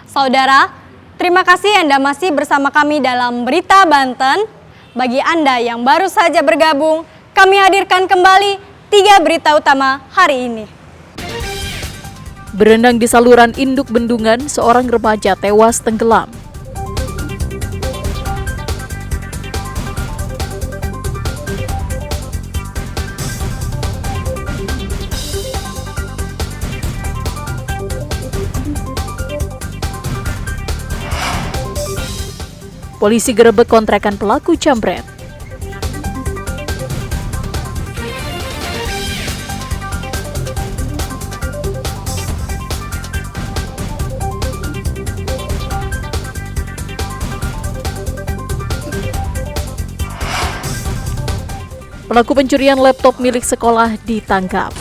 Saudara, terima kasih Anda masih bersama kami dalam Berita Banten. Bagi Anda yang baru saja bergabung, kami hadirkan kembali 3 berita utama hari ini. Berenang di saluran induk bendungan, seorang remaja tewas tenggelam. Polisi gerebek kontrakan pelaku jambret. Pelaku pencurian laptop milik sekolah ditangkap.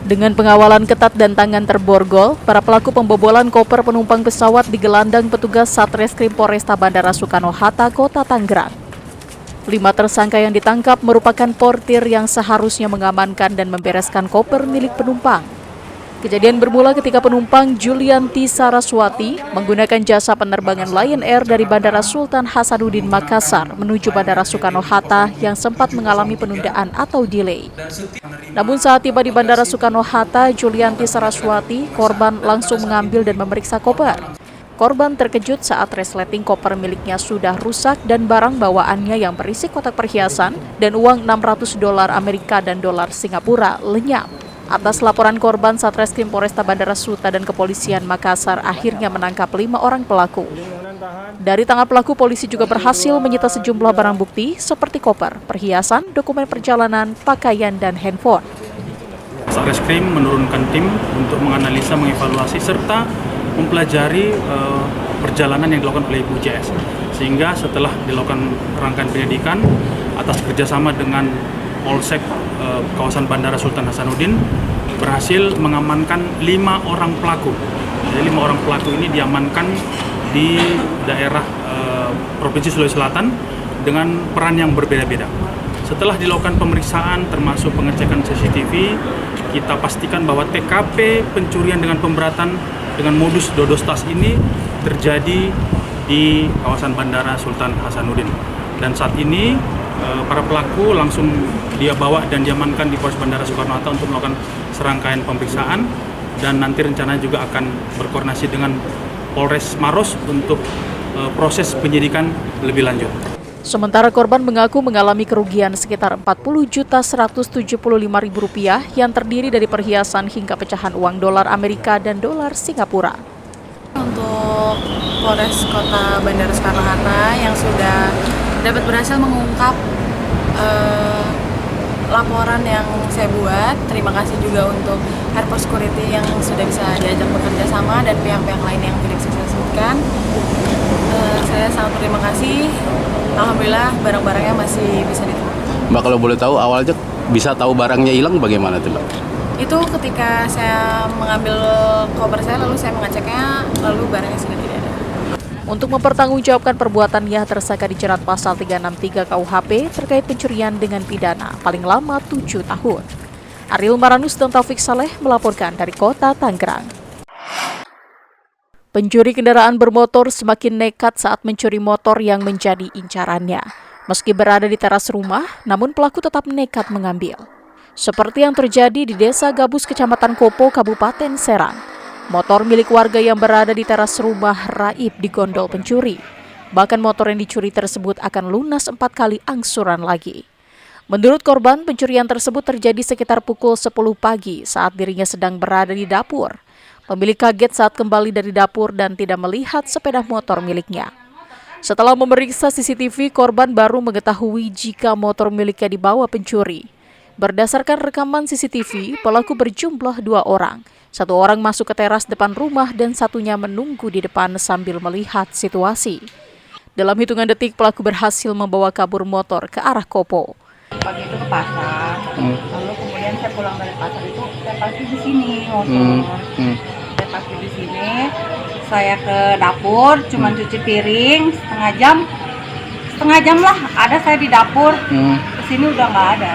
Dengan pengawalan ketat dan tangan terborgol, para pelaku pembobolan koper penumpang pesawat digelandang petugas Satreskrim Polresta Bandara Soekarno-Hatta, Kota Tangerang. 5 tersangka yang ditangkap merupakan portir yang seharusnya mengamankan dan membereskan koper milik penumpang. Kejadian bermula ketika penumpang Julianti Saraswati menggunakan jasa penerbangan Lion Air dari Bandara Sultan Hasanuddin Makassar menuju Bandara Soekarno-Hatta yang sempat mengalami penundaan atau delay. Namun saat tiba di Bandara Soekarno-Hatta, Julianti Saraswati, korban langsung mengambil dan memeriksa koper. Korban terkejut saat resleting koper miliknya sudah rusak dan barang bawaannya yang berisi kotak perhiasan dan uang $600 Amerika dan dolar Singapura lenyap. Atas laporan korban, Satreskrim Polresta Bandara Suta dan Kepolisian Makassar akhirnya menangkap 5 orang pelaku. Dari tangan pelaku, polisi juga berhasil menyita sejumlah barang bukti seperti koper, perhiasan, dokumen perjalanan, pakaian, dan handphone. Satreskrim menurunkan tim untuk menganalisa, mengevaluasi, serta mempelajari perjalanan yang dilakukan oleh Ibu JS. Sehingga setelah dilakukan rangkaian penyidikan atas kerjasama dengan Polsek kawasan Bandara Sultan Hasanuddin berhasil mengamankan 5 orang pelaku. Jadi 5 orang pelaku ini diamankan di daerah Provinsi Sulawesi Selatan dengan peran yang berbeda-beda. Setelah dilakukan pemeriksaan termasuk pengecekan CCTV, kita pastikan bahwa TKP pencurian dengan pemberatan dengan modus dodos tas ini terjadi di kawasan Bandara Sultan Hasanuddin. Dan saat ini para pelaku langsung dia bawa dan diamankan di Polres Bandara Soekarno-Hatta untuk melakukan serangkaian pemeriksaan, dan nanti rencananya juga akan berkoordinasi dengan Polres Maros untuk proses penyidikan lebih lanjut. Sementara korban mengaku mengalami kerugian sekitar Rp40.175.000 yang terdiri dari perhiasan hingga pecahan uang dolar Amerika dan dolar Singapura. Untuk Polres Kota Bandara Soekarno-Hatta yang sudah dapat berhasil mengungkap laporan yang saya buat. Terima kasih juga untuk Airport Security yang sudah bisa diajak bekerja sama dan pihak-pihak lain yang tidak bisa saya sebutkan. Saya sangat berterima kasih. Alhamdulillah barang-barangnya masih bisa ditemukan. Mbak, kalau boleh tahu awalnya bisa tahu barangnya hilang bagaimana tuh, Mbak? Itu ketika saya mengambil koper saya, lalu saya mengeceknya, lalu barangnya sudah tidak ada. Untuk mempertanggungjawabkan perbuatannya, tersangka dijerat pasal 363 KUHP terkait pencurian dengan pidana paling lama 7 tahun. Ariel Maranus dan Taufik Saleh melaporkan dari Kota Tangerang. Pencuri kendaraan bermotor semakin nekat saat mencuri motor yang menjadi incarannya. Meski berada di teras rumah, namun pelaku tetap nekat mengambil. Seperti yang terjadi di Desa Gabus, Kecamatan Kopo, Kabupaten Serang. Motor milik warga yang berada di teras rumah raib digondol pencuri. Bahkan motor yang dicuri tersebut akan lunas 4 kali angsuran lagi. Menurut korban, pencurian tersebut terjadi sekitar pukul 10 pagi saat dirinya sedang berada di dapur. Pemilik kaget saat kembali dari dapur dan tidak melihat sepeda motor miliknya. Setelah memeriksa CCTV, korban baru mengetahui jika motor miliknya dibawa pencuri. Berdasarkan rekaman CCTV, pelaku berjumlah 2 orang. 1 orang masuk ke teras depan rumah dan satunya menunggu di depan sambil melihat situasi. Dalam hitungan detik, pelaku berhasil membawa kabur motor ke arah Kopo. Pagi itu ke pasar, lalu kemudian kemarin saya pulang dari pasar itu saya parkir di sini motor. Saya parkir di sini, saya ke dapur, cuman cuci piring setengah jam lah ada saya di dapur. Kesini udah nggak ada.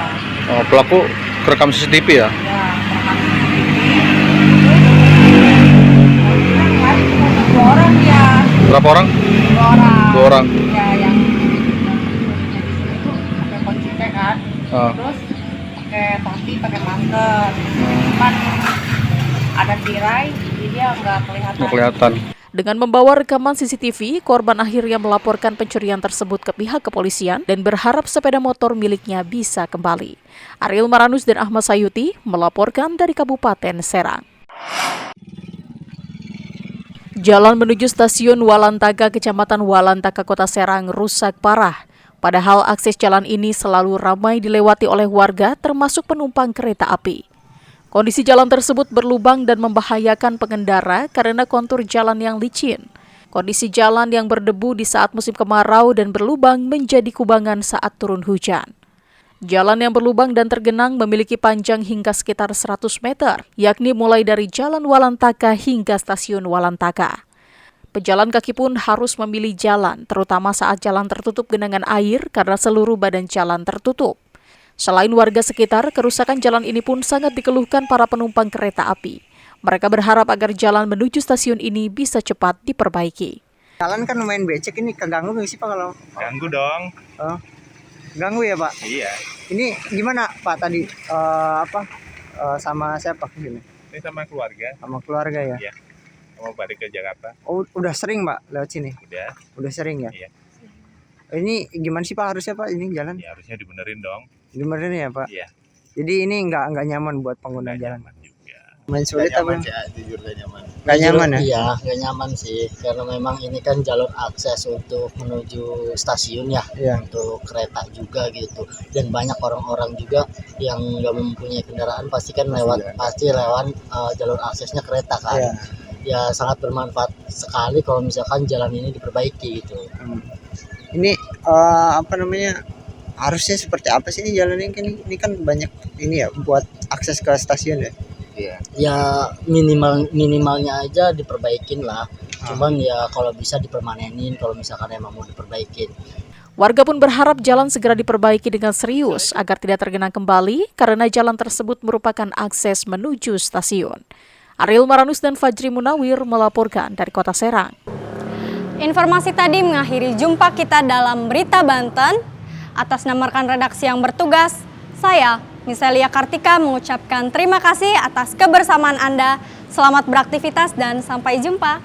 Oh, pelaku kerekam CCTV ya? Ya, rekam CCTV. Cuma 2 orang ya. Berapa orang? 2 orang. 2 orang. Ya, yang di sini tuh pakai kunci T kan. Terus pakai topi, pakai masker. Cuman ada tirai, jadi dia nggak kelihatan. Nggak kelihatan. Dengan membawa rekaman CCTV, korban akhirnya melaporkan pencurian tersebut ke pihak kepolisian dan berharap sepeda motor miliknya bisa kembali. Ariel Maranus dan Ahmad Sayuti melaporkan dari Kabupaten Serang. Jalan menuju stasiun Walantaka, Kecamatan Walantaka, Kota Serang rusak parah. Padahal akses jalan ini selalu ramai dilewati oleh warga termasuk penumpang kereta api. Kondisi jalan tersebut berlubang dan membahayakan pengendara karena kontur jalan yang licin. Kondisi jalan yang berdebu di saat musim kemarau dan berlubang menjadi kubangan saat turun hujan. Jalan yang berlubang dan tergenang memiliki panjang hingga sekitar 100 meter, yakni mulai dari Jalan Walantaka hingga Stasiun Walantaka. Pejalan kaki pun harus memilih jalan, terutama saat jalan tertutup genangan air karena seluruh badan jalan tertutup. Selain warga sekitar, kerusakan jalan ini pun sangat dikeluhkan para penumpang kereta api. Mereka berharap agar jalan menuju stasiun ini bisa cepat diperbaiki. Jalan kan lumayan becek, ini keganggu nggak sih Pak kalau? Ganggu dong. Oh, ganggu ya Pak? Iya. Ini gimana Pak tadi? Sama siapa gini? Ini sama keluarga. Sama keluarga ya? Iya. Mau balik ke Jakarta. Oh, udah sering Pak lewat sini? Udah sering ya? Iya. Ini gimana sih Pak harusnya Pak ini jalan? Ya harusnya dibenerin dong. Dibenerin ya Pak? Iya. Jadi ini nggak nyaman buat pengguna jalan? Nyaman juga. Main sulit apa? Jujur gak nyaman. Nggak nyaman ya? Iya, nggak nyaman sih, karena memang ini kan jalur akses untuk menuju stasiun ya, Iya. untuk kereta juga gitu. Dan banyak orang-orang juga yang nggak mempunyai kendaraan pasti lewat jalur aksesnya kereta kan. Iya. Ya sangat bermanfaat sekali kalau misalkan jalan ini diperbaiki gitu. Ini harusnya seperti apa sih ini jalan ini kan banyak ini ya buat akses ke stasiun ya? Iya. Ya minimalnya aja diperbaikin lah. Cuman ya kalau bisa dipermanenin kalau misalkan emang mau diperbaikin. Warga pun berharap jalan segera diperbaiki dengan serius agar tidak tergenang kembali karena jalan tersebut merupakan akses menuju stasiun. Ariel Maranus dan Fajri Munawir melaporkan dari Kota Serang. Informasi tadi mengakhiri jumpa kita dalam Berita Banten. Atas nama rekan redaksi yang bertugas, saya, Miselia Kartika, mengucapkan terima kasih atas kebersamaan Anda. Selamat beraktivitas dan sampai jumpa.